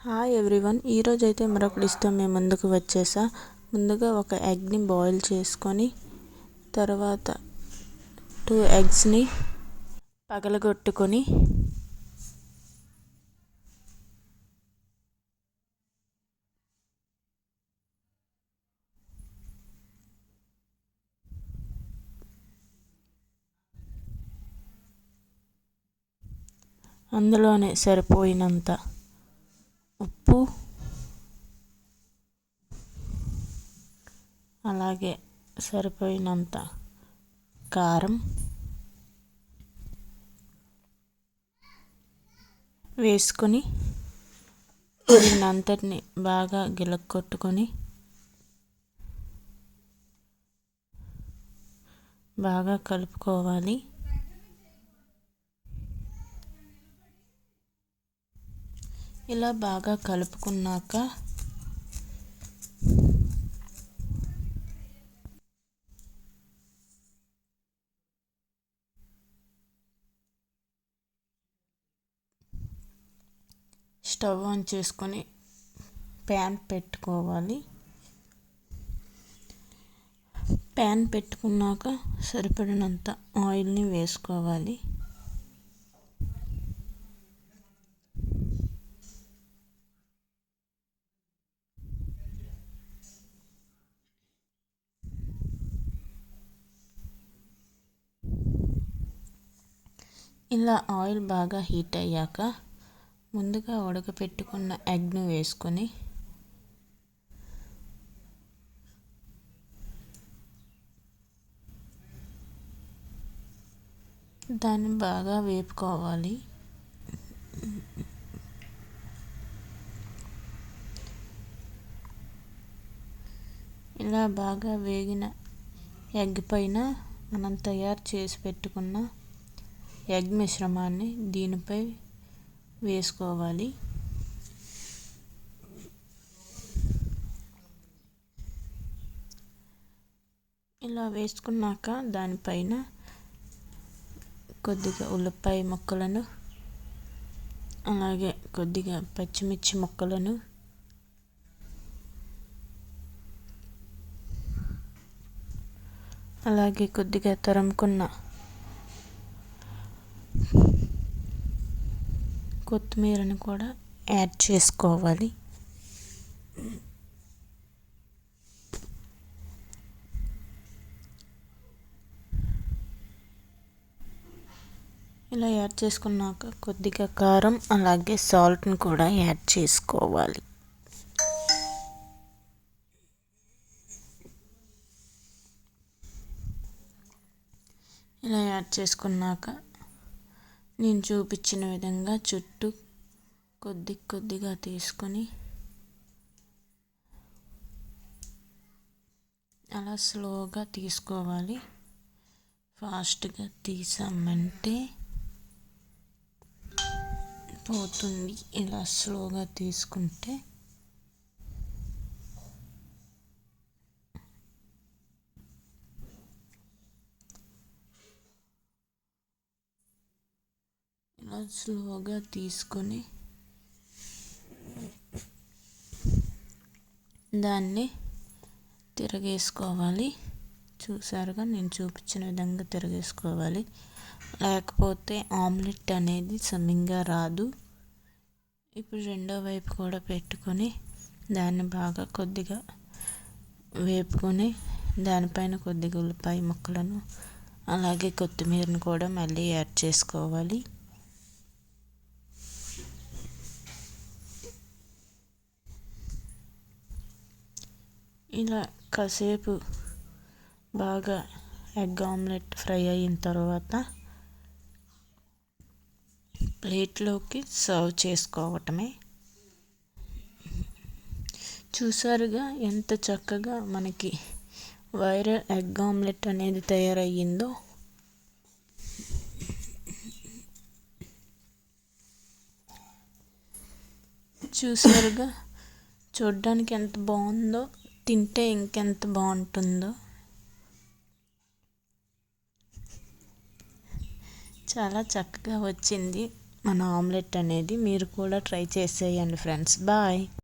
Hi everyone, ఈరోజైతే మరొక డిష్తో మేము ముందుకు వచ్చేసా. ముందుగా ఒక ఎగ్ని బాయిల్ చేసుకొని తర్వాత 2 ఎగ్స్ని పగలగొట్టుకొని అందులోనే సరిపోయినంత ఉప్పు, అలాగే సరిపోయినంత కారం వేసుకొని దీన్నంతటిని బాగా గిలక్కొట్టుకొని బాగా కలుపుకోవాలి. ఇలా బాగా కలుపుకున్నాక స్టవ్ ఆన్ చేసుకొని ప్యాన్ పెట్టుకోవాలి. ప్యాన్ పెట్టుకున్నాక సరిపడినంత ఆయిల్ని వేసుకోవాలి. ఇలా ఆయిల్ బాగా హీట్ అయ్యాక ముందుగా ఉడకపెట్టుకున్న ఎగ్ను వేసుకొని దాన్ని బాగా వేపుకోవాలి. ఇలా బాగా వేగిన ఎగ్ పైన మనం తయారు చేసి పెట్టుకున్న ఎగ్ మిశ్రమాన్ని దీనిపై వేసుకోవాలి. ఇలా వేసుకున్నాక దానిపైన కొద్దిగా ఉల్లిపాయ ముక్కలను, అలాగే కొద్దిగా పచ్చిమిర్చి ముక్కలను, అలాగే కొద్దిగా తరుముకున్న కొత్తిమీరను కూడా యాడ్ చేసుకోవాలి. ఇలా యాడ్ చేసుకున్నాక కొద్దిగా కారం అలాగే సాల్ట్ని కూడా యాడ్ చేసుకోవాలి. ఇలా యాడ్ చేసుకున్నాక నేను చూపించిన విధంగా చుట్టూ కొద్దిగా తీసుకొని అలా స్లోగా తీసుకోవాలి. ఫాస్ట్గా తీసామంటే పోతుంది. ఇలా స్లోగా తీసుకుంటే ఇలా స్లోగా తీసుకొని దాన్ని తిరగేసుకోవాలి. చూసారుగా, నేను చూపించిన విధంగా తిరగేసుకోవాలి, లేకపోతే ఆమ్లెట్ అనేది సమంగా రాదు. ఇప్పుడు రెండో వైపు కూడా పెట్టుకొని దాన్ని బాగా కొద్దిగా వేపుకొని దానిపైన కొద్దిగా ఉల్లిపాయ ముక్కలను అలాగే కొత్తిమీరను కూడా మళ్ళీ యాడ్ చేసుకోవాలి. ఇలా కాసేపు బాగా ఎగ్ ఆమ్లెట్ ఫ్రై అయిన తర్వాత ప్లేట్లోకి సర్వ్ చేసుకోవటమే. చూసారుగా ఎంత చక్కగా మనకి వైరల్ ఎగ్ ఆమ్లెట్ అనేది తయారయ్యిందో. చూసారుగా, చూడ్డానికి ఎంత బాగుందో, తింటే ఇంకెంత బాగుంటుందో. చాలా చక్కగా వచ్చింది. మన ఆమ్లెట్ అనేది. మీరు కూడా ట్రై చేసేయండి ఫ్రెండ్స్. బాయ్.